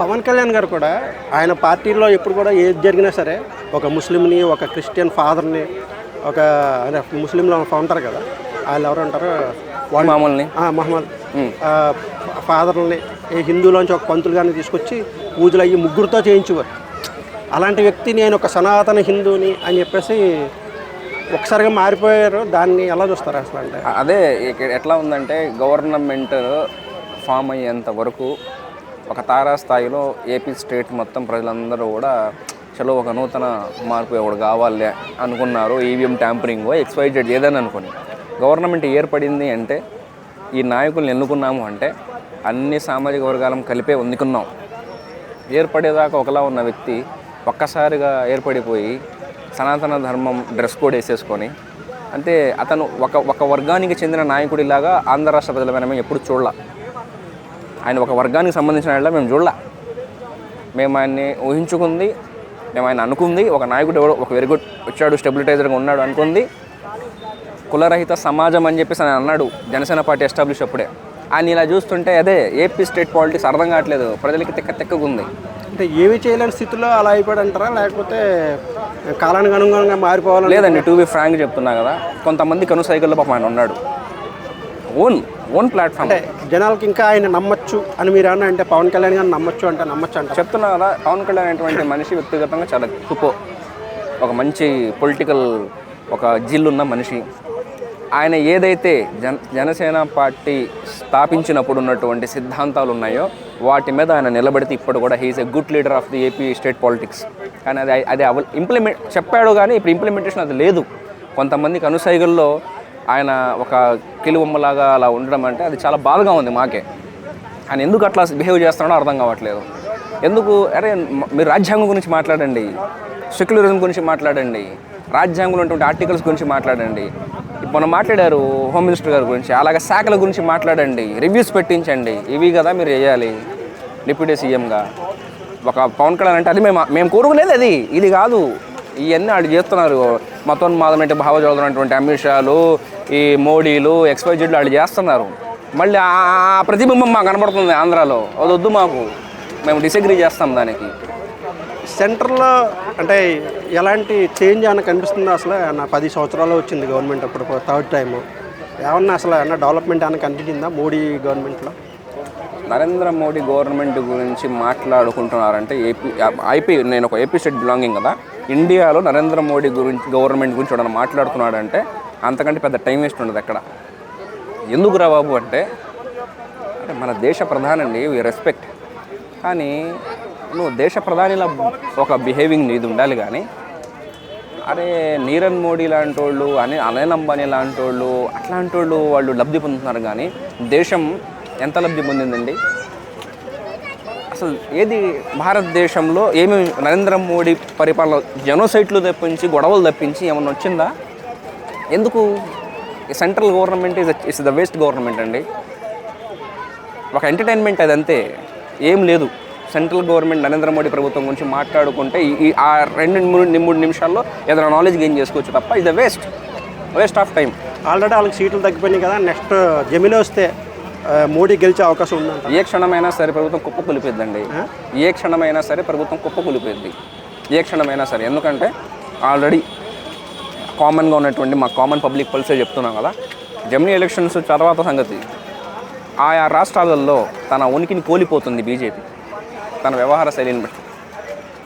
పవన్ కళ్యాణ్ గారు కూడా ఆయన పార్టీలో ఎప్పుడు కూడా ఏది జరిగినా సరే ఒక ముస్లింని, ఒక క్రిస్టియన్ ఫాదర్ని, ఒక అదే ముస్లింలో ఉంటారు కదా, వాళ్ళు ఎవరు ఉంటారు, వాళ్ళు మామూలుని మహమ్మద్ ఫాదర్ని, హిందువులోంచి ఒక పంతులు గారిని తీసుకొచ్చి పూజలు అయ్యి ముగ్గురితో చేయించేవారు. అలాంటి వ్యక్తి నేను ఒక సనాతన హిందువుని అని చెప్పేసి ఒకసారిగా మారిపోయారు. దాన్ని ఎలా చూస్తారు అసలు? అంటే అదే ఎట్లా ఉందంటే గవర్నమెంట్ ఫామ్ అయ్యేంత వరకు ఒక తారాస్థాయిలో ఏపీ స్టేట్ మొత్తం ప్రజలందరూ కూడా చలో ఒక నూతన మార్పు ఎవడు కావాలి అనుకున్నారు. ఈవీఎం ట్యాంపరింగ్ XYZ ఏదని అనుకుని గవర్నమెంట్ ఏర్పడింది అంటే ఈ నాయకుల్ని ఎన్నుకున్నాము అంటే అన్ని సామాజిక వర్గాలను కలిపే ఎన్నుకున్నాం. ఏర్పడేదాకా ఒకలా ఉన్న వ్యక్తి ఒక్కసారిగా ఏర్పడిపోయి సనాతన ధర్మం డ్రెస్ కోడ్ వేసేసుకొని అంటే అతను ఒక వర్గానికి చెందిన నాయకుడిలాగా ఆంధ్ర రాష్ట్ర ప్రజలమైన మేము ఎప్పుడు చూడాల. ఆయన ఒక వర్గానికి సంబంధించిన వాళ్ళ మేము చూడాల. మేము ఆయన్ని ఊహించుకుంది, మేము ఆయన అనుకుంది ఒక నాయకుడు ఎవడో ఒక వెరీ గుడ్ వచ్చాడు, స్టెబిలిటైజర్గా ఉన్నాడు అనుకుంది. కులరహిత సమాజం అని చెప్పేసి ఆయన అన్నాడు జనసేన పార్టీ ఎస్టాబ్లిష్ అప్పుడే. ఆయన ఇలా చూస్తుంటే అదే ఏపీ స్టేట్ పాలిటిక్స్ అర్థం కావట్లేదు, ప్రజలకి తెక్కగా ఉంది. అంటే ఏమి చేయలేని స్థితిలో అలా అయిపోయాడు అంటారా, లేకపోతే కాలానికి అనుగుణంగా మారిపోవాలి? లేదండి, టు బి ఫ్రాంక్ చెప్తున్నా కదా, కొంతమంది కనుసైకిల్లో పాపం ఆయన ఉన్నాడు. ఓన్ ప్లాట్ఫామ్ అంటే జనాలకి ఇంకా ఆయన నమ్మచ్చు అని మీరు అన్న అంటే పవన్ కళ్యాణ్ గారిని నమ్మచ్చు అంటే చెప్తున్నా కదా. పవన్ కళ్యాణ్ అనేటువంటి మనిషి వ్యక్తిగతంగా చాలా తుపో, ఒక మంచి పొలిటికల్ ఒక జిల్లున్న మనిషి. ఆయన ఏదైతే జనసేన పార్టీ స్థాపించినప్పుడు ఉన్నటువంటి సిద్ధాంతాలు ఉన్నాయో వాటి మీద ఆయన నిలబడితే ఇప్పుడు కూడా he is a good leader of the AP state politics. కానీ అది ఇంప్లిమెంట్ చెప్పాడు కానీ ఇప్పుడు ఇంప్లిమెంటేషన్ అది లేదు. కొంతమందికి అనుసైగల్లో ఆయన ఒక కిలుబొమ్మలాగా అలా ఉండడం అంటే అది చాలా బాధగా ఉంది మాకే. ఆయన ఎందుకు అట్లా బిహేవ్ చేస్తున్నాడో అర్థం కావట్లేదు. ఎందుకు అరే మీరు రాజ్యాంగం గురించి మాట్లాడండి, సెక్యులరిజం గురించి మాట్లాడండి, రాజ్యాంగంలో ఉన్నటువంటి ఆర్టికల్స్ గురించి మాట్లాడండి. మనం మాట్లాడారు హోమ్ మినిస్టర్ గారి గురించి, అలాగే శాఖల గురించి మాట్లాడండి, రివ్యూస్ పెట్టించండి. ఇవి కదా మీరు చేయాలి డిప్యూటీ సీఎంగా. ఒక పవన్ కళ్యాణ్ అంటే అది మేము కోరుకునేది అది, ఇది కాదు. ఇవన్నీ వాళ్ళు చేస్తున్నారు. మతోన్మాదం భావజాలటువంటి అమిత్ షాలు, ఈ మోడీలు, XYZలు వాళ్ళు చేస్తున్నారు. మళ్ళీ ఆ ప్రతిబింబం మాకు కనబడుతుంది ఆంధ్రాలో. అది వద్దు మాకు, మేము డిసగ్రీ చేస్తాం దానికి. సెంటర్లో అంటే ఎలాంటి చేంజ్ అని కనిపిస్తుందో అసలు? నా 10 సంవత్సరాలు వచ్చింది గవర్నమెంట్, అప్పుడు థర్డ్ టైము ఏమన్నా అసలు ఏమన్నా డెవలప్మెంట్ ఏమైనా కనిపించిందా మోడీ గవర్నమెంట్లో? నరేంద్ర మోడీ గవర్నమెంట్ గురించి మాట్లాడుకుంటున్నారంటే ఐపీ నేను ఒక ఏపీ స్టేట్ బిలాంగింగ్ కదా, ఇండియాలో నరేంద్ర మోడీ గవర్నమెంట్ గురించి చూడాలని మాట్లాడుతున్నాడంటే అంతకంటే పెద్ద టైం వేస్ట్ ఉండదు ఎక్కడ. ఎందుకు రా బాబు అంటే మన దేశ ప్రధానండి, వి రెస్పెక్ట్. కానీ నువ్వు దేశ ప్రధానిలా ఒక బిహేవింగ్ నీది ఉండాలి. కానీ అరే నీరవ్ మోడీ లాంటి వాళ్ళు, అనిల్ అంబానీ లాంటి వాళ్ళు, అట్లాంటి వాళ్ళు లబ్ధి పొందుతున్నారు. కానీ దేశం ఎంత లబ్ధి పొందిందండి అసలు? ఏది భారతదేశంలో ఏమి నరేంద్ర మోడీ పరిపాలన జెనోసైట్లు తప్పించి, గొడవలు తప్పించి ఏమన్నా వచ్చిందా? ఎందుకు? Central government is the waste government అండి. ఒక ఎంటర్టైన్మెంట్ అదంతే, ఏం లేదు. సెంట్రల్ గవర్నమెంట్ నరేంద్ర మోడీ ప్రభుత్వం గురించి మాట్లాడుకుంటే ఆ 2-3 నిమిషాల్లో ఏదైనా నాలెడ్జ్ గెయిన్ చేసుకోవచ్చు తప్ప ఇది వేస్ట్ ఆఫ్ టైం. ఆల్రెడీ వాళ్ళకి సీట్లు తగ్గిపోయినాయి కదా, నెక్స్ట్ జమిలో వస్తే మోడీ గెలిచే అవకాశం ఉందంట. ఏ క్షణమైనా సరే ప్రభుత్వం కుప్ప కూలిపోద్దండి. ఏ క్షణమైనా సరే ప్రభుత్వం కుప్ప కూలిపోద్ది, ఏ క్షణమైనా సరే. ఎందుకంటే ఆల్రెడీ కామన్గా ఉన్నటువంటి మా కామన్ పబ్లిక్ పల్సే చెప్తున్నాం కదా, జమినీ ఎలక్షన్స్ తర్వాత సంగతి ఆయా రాష్ట్రాలలో తన ఉనికిని కోల్పోతుంది బీజేపీ తన వ్యవహార శైలిని బట్టి.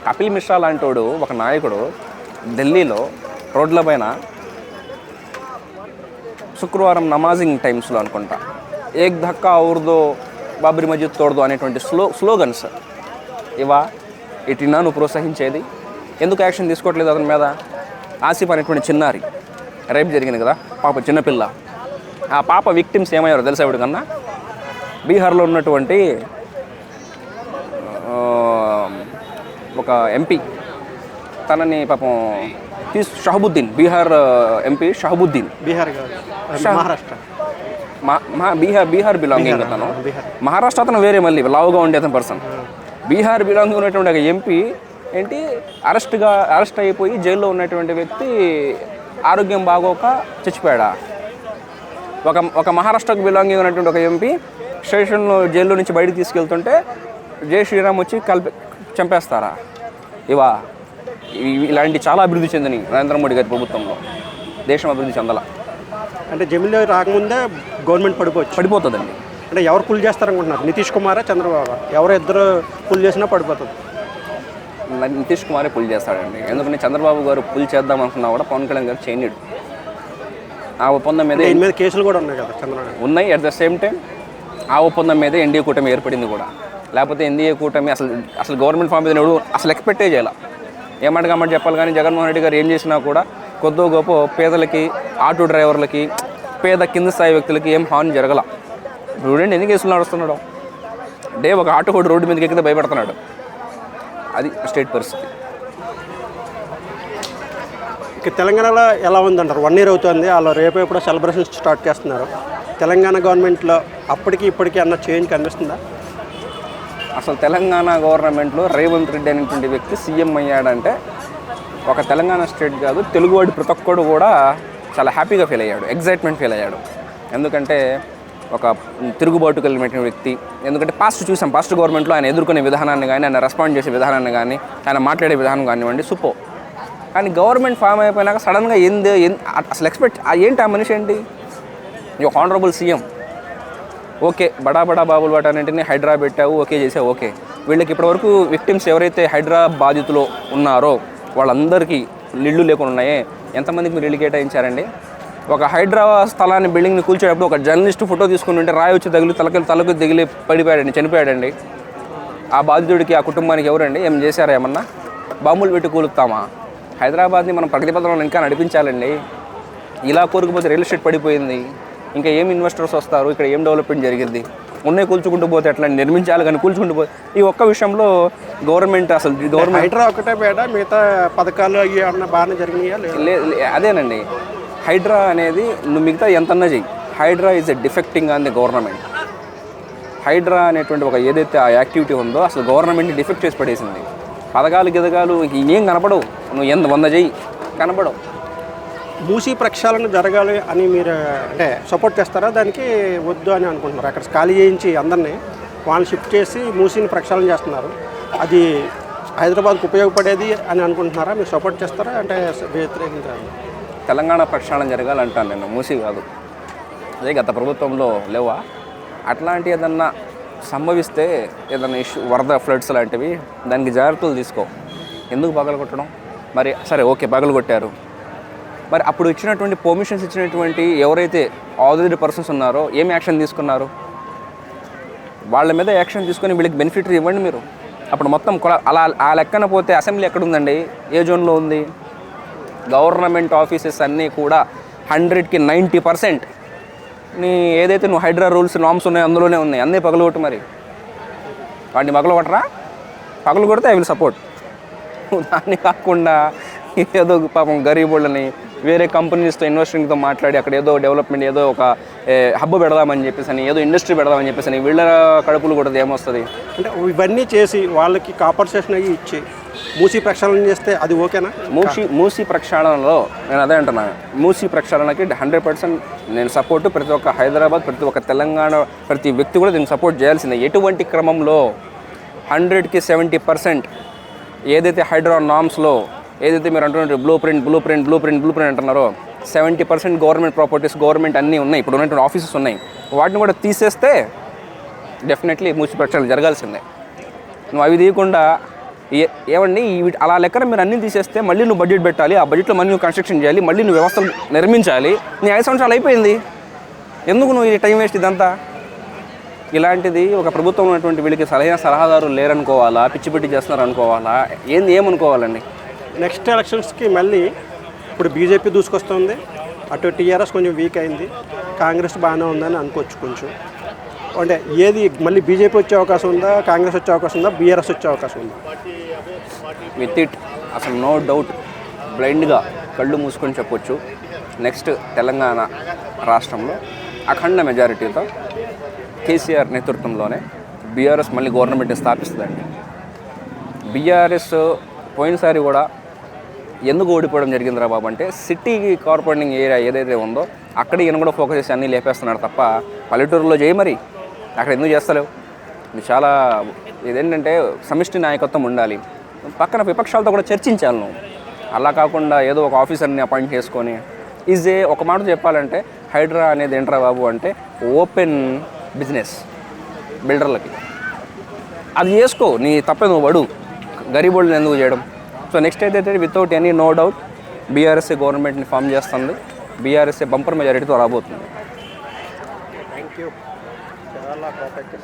కపిల్ మిశ్రా లాంటి వాడు ఒక నాయకుడు ఢిల్లీలో రోడ్ల పైన శుక్రవారం నమాజింగ్ టైమ్స్లో అనుకుంటా ఏక్ ధక్కా ఊర్దో బాబ్రీ మస్జిద్ తోడదో అనేటువంటి స్లోగన్స్ ఇటినా నువ్వు ప్రోత్సహించేది. ఎందుకు యాక్షన్ తీసుకోవట్లేదు అతని మీద? ఆసిఫ్ అనేటువంటి చిన్నారి రేప్ జరిగింది కదా, పాప చిన్నపిల్ల. ఆ పాప విక్టిమ్స్ ఏమయ్యారో తెలుసా? ఎవరికన్నా బీహార్లో ఉన్నటువంటి ఒక ఎంపీ తనని పాపం షహబుద్దీన్, బీహార్ ఎంపీ షహబుద్దీన్, బీహార్ బిలాంగింగ్ అతను. మహారాష్ట్ర అతను వేరే, మళ్ళీ లావుగా ఉండే అతను పర్సన్. బీహార్ బిలాంగింగ్ ఉన్నటువంటి ఒక ఎంపీ ఏంటి అరెస్ట్ అయిపోయి జైల్లో ఉన్నటువంటి వ్యక్తి ఆరోగ్యం బాగోక చచ్చిపోయాడా? ఒక మహారాష్ట్రకు బిలాంగింగ్ ఉన్నటువంటి ఒక ఎంపీ స్టేషన్లో జైల్లో నుంచి బయటకు తీసుకెళ్తుంటే జై శ్రీరామ్ వచ్చి చంపేస్తారా? ఇలాంటి చాలా అభివృద్ధి చెందినవి నరేంద్ర మోడీ గారి ప్రభుత్వంలో. దేశం అభివృద్ధి చెందాల అంటే జమిలీ రాకముందే గవర్నమెంట్ పడిపోతుందండి. అంటే ఎవరు పుల్ చేస్తారనుకుంటున్నారు? నితీష్ కుమారా, చంద్రబాబు? ఎవరు ఇద్దరు పుల్ చేసినా పడిపోతుంది. నితీష్ కుమారే పుల్ చేస్తాడండి. ఎందుకంటే చంద్రబాబు గారు పుల్ చేద్దాం అనుకున్నా కూడా పవన్ కళ్యాణ్ గారు చేయలేడు. ఆ ఒప్పందం మీద కేసులు కూడా ఉన్నాయి కదా చంద్రబాబు. ఉన్నాయి. అట్ ద సేమ్ టైం ఆ ఒప్పందం మీదే ఎన్డీఏ కూటమి ఏర్పడింది కూడా. లేకపోతే ఎన్డీఏ కూటమి అసలు గవర్నమెంట్ ఫామ్ మీద అసలు ఎక్స్పెక్టే చేయాల. ఏమంటగా చెప్పాలి. కానీ జగన్మోహన్ రెడ్డి గారు ఏం చేసినా కూడా కొద్దో గొప్ప పేదలకి, ఆటో డ్రైవర్లకి, పేద కింద స్థాయి వ్యక్తులకి ఏం హాని జరగల. చూడండి ఎన్ని కేసులు నడుస్తున్నాడు. ఒక ఆటో కూడా రోడ్డు మీదకి ఎక్కితే భయపడుతున్నాడు. అది స్టేట్ పరిస్థితి. ఇక తెలంగాణలో ఎలా ఉందంటారు? 1 year అవుతుంది. వాళ్ళు రేపు ఎప్పుడో సెలబ్రేషన్స్ స్టార్ట్ చేస్తున్నారు. తెలంగాణ గవర్నమెంట్లో అప్పటికి ఇప్పటికీ అన్న చేంజ్ కనిపిస్తుందా? అసలు తెలంగాణ గవర్నమెంట్లో రేవంత్ రెడ్డి అనేటువంటి వ్యక్తి సీఎం అయ్యాడంటే ఒక తెలంగాణ స్టేట్ కాదు, తెలుగువాడి ప్రతి ఒక్కడు కూడా చాలా హ్యాపీగా ఫీల్ అయ్యాడు, ఎగ్జైట్మెంట్ ఫీల్ అయ్యాడు. ఎందుకంటే ఒక తిరుగుబాటు కలిగిన వ్యక్తి. ఎందుకంటే పాస్ట్ గవర్నమెంట్లో ఆయన ఎదుర్కొనే విధానాన్ని కానీ, ఆయన రెస్పాండ్ చేసే విధానాన్ని కానీ, ఆయన మాట్లాడే విధానం కానివ్వండి సూపర్. కానీ గవర్నమెంట్ ఫామ్ అయిపోయినాక సడన్గా అసలు ఏంటి ఆ మనిషి ఏంటి? Honourable CM. ఓకే, బడా బాబులు వాటన్నింటినీ హైడ్రా పెట్టావు, ఓకే చేసావు, ఓకే. వీళ్ళకి ఇప్పటివరకు విక్టిమ్స్ ఎవరైతే హైడ్రా బాధితులు ఉన్నారో వాళ్ళందరికీ ఇళ్ళు లేకుండా ఉన్నాయే, ఎంతమందికి మీరు ఇల్లు కేటాయించారండి? ఒక హైడ్రా స్థలాన్ని బిల్డింగ్ని కూల్చేటప్పుడు ఒక జర్నలిస్ట్ ఫోటో తీసుకుని ఉంటే రాయి వచ్చి తలకు తగిలి పడిపోయాడండి, చనిపోయాడండి. ఆ బాధితుడికి, ఆ కుటుంబానికి ఎవరండి? ఏం చేశారా? ఏమన్నా బాంబులు పెట్టి కూలుతామా? హైదరాబాద్ని మనం ప్రగతి పథంలో ఇంకా నడిపించాలండి. ఇలా కోరుకుపోతే రియల్ ఎస్టేట్ పడిపోయింది, ఇంకా ఏం ఇన్వెస్టర్స్ వస్తారు, ఇక్కడ ఏం డెవలప్మెంట్ జరిగింది? ఉన్నాయి కూల్చుకుంటూ పోతే ఎట్లా? నిర్మించాలి కానీ కూల్చుకుంటూ పోతే ఈ ఒక్క విషయంలో గవర్నమెంట్ హైడ్రా ఒకటే పేట, మిగతా పథకాలు అవి అన్న బాగానే జరిగినాయా? అదేనండి, హైడ్రా అనేది నువ్వు మిగతా ఎంతన్నా చెయ్యి, HYDRAA is a defecting on the government. HYDRAA అనేటువంటి ఒక ఏదైతే ఆ యాక్టివిటీ ఉందో అసలు గవర్నమెంట్ని డిఫెక్ట్ చేసి పడేసింది. పథకాలు గిదగాలు ఏం కనపడవు, నువ్వు 100 చెయ్యి కనపడవు. మూసీ ప్రక్షాళన జరగాలి అని మీరు అంటే సపోర్ట్ చేస్తారా? దానికి వద్దు అని అనుకుంటున్నారు? అక్కడ ఖాళీ చేయించి అందరినీ వాళ్ళని షిఫ్ట్ చేసి మూసీని ప్రక్షాళన చేస్తున్నారు. అది హైదరాబాద్కు ఉపయోగపడేది అని అనుకుంటున్నారా? మీరు సపోర్ట్ చేస్తారా అంటే వ్యతిరేకించాలి? తెలంగాణ ప్రక్షాళన జరగాలంటాను నేను, మూసీ కాదు. అదే గత ప్రభుత్వంలో లేవా అట్లాంటి ఏదన్నా సంభవిస్తే, ఏదైనా వరద ఫ్లడ్స్ లాంటివి, దానికి జాగ్రత్తలు తీసుకో. ఎందుకు పగలగొట్టడం? మరి సరే ఓకే పగలగొట్టారు, మరి అప్పుడు ఇచ్చినటువంటి పర్మిషన్స్ ఇచ్చినటువంటి ఎవరైతే ఆథరైజ్డ్ పర్సన్స్ ఉన్నారో ఏం యాక్షన్ తీసుకున్నారు? వాళ్ళ మీద యాక్షన్ తీసుకొని వీళ్ళకి బెనిఫిట్ ఇవ్వండి మీరు. అప్పుడు మొత్తం అలా ఆ లెక్కన పోతే అసెంబ్లీ ఎక్కడుందండి? ఏ జోన్లో ఉంది? గవర్నమెంట్ ఆఫీసెస్ అన్నీ కూడా 100కి 90% నీ ఏదైతే నువ్వు హైడ్రా రూల్స్ నామ్స్ ఉన్నాయో అందులోనే ఉన్నాయి. అన్నీ పగలగొట్టు. మరి వాటిని పగలగొట్టరా? పగలగొడితే ఐ విల్ సపోర్ట్. దాన్ని కాకుండా ఏదో పాపం గరీబుళ్ళని వేరే కంపెనీస్తో ఇన్వెస్టింగ్తో మాట్లాడి అక్కడ ఏదో డెవలప్మెంట్, ఏదో ఒక హబ్బు పెడదామని చెప్పేసి అని, ఏదో ఇండస్ట్రీ పెడదామని చెప్పేసి అని వీళ్ళ కడుపులు కూడా ఏమొస్తుంది? అంటే ఇవన్నీ చేసి వాళ్ళకి కాంపన్సేషన్ అయ్యి ఇచ్చి మూసీ ప్రక్షాళన చేస్తే అది ఓకేనా? మూసీ ప్రక్షాళనలో నేను అదే అంటున్నాను, మూసీ ప్రక్షాళనకి 100% నేను సపోర్టు. ప్రతి ఒక్క హైదరాబాద్, ప్రతి ఒక్క తెలంగాణ, ప్రతి వ్యక్తి కూడా దీనికి సపోర్ట్ చేయాల్సిందే. ఎటువంటి క్రమంలో 100కి 70% ఏదైతే హైడ్రా నామ్స్లో ఏదైతే మీరు అంటున్నారు బ్లూ ప్రింట్ అంటున్నారో 70% గవర్నమెంట్ ప్రాపర్టీస్, గవర్నమెంట్ అన్నీ ఉన్నాయి, ఇప్పుడు ఉన్నటువంటి ఆఫీసెస్ ఉన్నాయి. వాటిని కూడా తీసేస్తే డెఫినెట్లీ మూసీ ప్రక్షాళన జరగాల్సిందే. నువ్వు అవి తీయకుండా ఏమండి అలా లెక్కన మీరు అన్నీ తీసేస్తే మళ్ళీ నువ్వు బడ్జెట్ పెట్టాలి, ఆ బడ్జెట్లో మళ్ళీ నువ్వు కన్స్ట్రక్షన్ చేయాలి, మళ్ళీ నువ్వు వ్యవస్థలు నిర్మించాలి. నీ 5 సంవత్సరాలు అయిపోయింది, ఎందుకు నువ్వు ఈ టైం వేస్ట్ ఇదంతా? ఇలాంటిది ఒక ప్రభుత్వం ఉన్నటువంటి వీళ్ళకి సలహాదారులు లేరనుకోవాలా, పిచ్చి చేస్తున్నారు అనుకోవాలా, ఏమనుకోవాలండి? నెక్స్ట్ ఎలక్షన్స్కి మళ్ళీ ఇప్పుడు బీజేపీ దూసుకొస్తుంది, అటు టీఆర్ఎస్ కొంచెం వీక్ అయింది, కాంగ్రెస్ బాగానే ఉందని అనుకోవచ్చు. కొంచెం అంటే ఏది మళ్ళీ బీజేపీ వచ్చే అవకాశం ఉందా, కాంగ్రెస్ వచ్చే అవకాశం ఉందా, బీఆర్ఎస్ వచ్చే అవకాశం ఉందా? విత్ ఇట్ అసలు నో డౌట్ బ్లైండ్గా కళ్ళు మూసుకొని చెప్పొచ్చు, నెక్స్ట్ తెలంగాణ రాష్ట్రంలో అఖండ మెజారిటీతో కేసీఆర్ నేతృత్వంలోనే బీఆర్ఎస్ మళ్ళీ గవర్నమెంట్ని స్థాపిస్తుందండి. బీఆర్ఎస్ పోయినసారి కూడా ఎందుకు ఓడిపోవడం జరిగిందిరా బాబు అంటే, సిటీ కార్పొరేటింగ్ ఏరియా ఏదైతే ఉందో అక్కడ ఈయన కూడా ఫోకస్ చేసి అన్నీ లేపేస్తున్నాడు తప్ప పల్లెటూరులో చేయి, మరి అక్కడ ఎందుకు చేస్తలేవు? ఇది చాలా ఇదేంటంటే సమిష్టి నాయకత్వం ఉండాలి, పక్కన విపక్షాలతో కూడా చర్చించాలి నువ్వు. అలా కాకుండా ఏదో ఒక ఆఫీసర్ని అపాయింట్ చేసుకొని ఒక మాట చెప్పాలంటే హైడ్రా అనేది ఏంట్రా బాబు అంటే ఓపెన్ బిజినెస్ బిల్డర్లకి. అది చేసుకో, నీ తప్పే నువ్వు పడు, గరీబోళ్ళని ఎందుకు చేయడం. సో నెక్స్ట్ అయితే వితౌట్ ఎనీ నో డౌట్ బీఆర్ఎస్ఏ గవర్నమెంట్ని ఫామ్ చేస్తుంది, బీఆర్ఎస్ఏ బంపర్ మెజారిటీతో రాబోతుంది. Thank you. చాలా పర్ఫెక్ట్.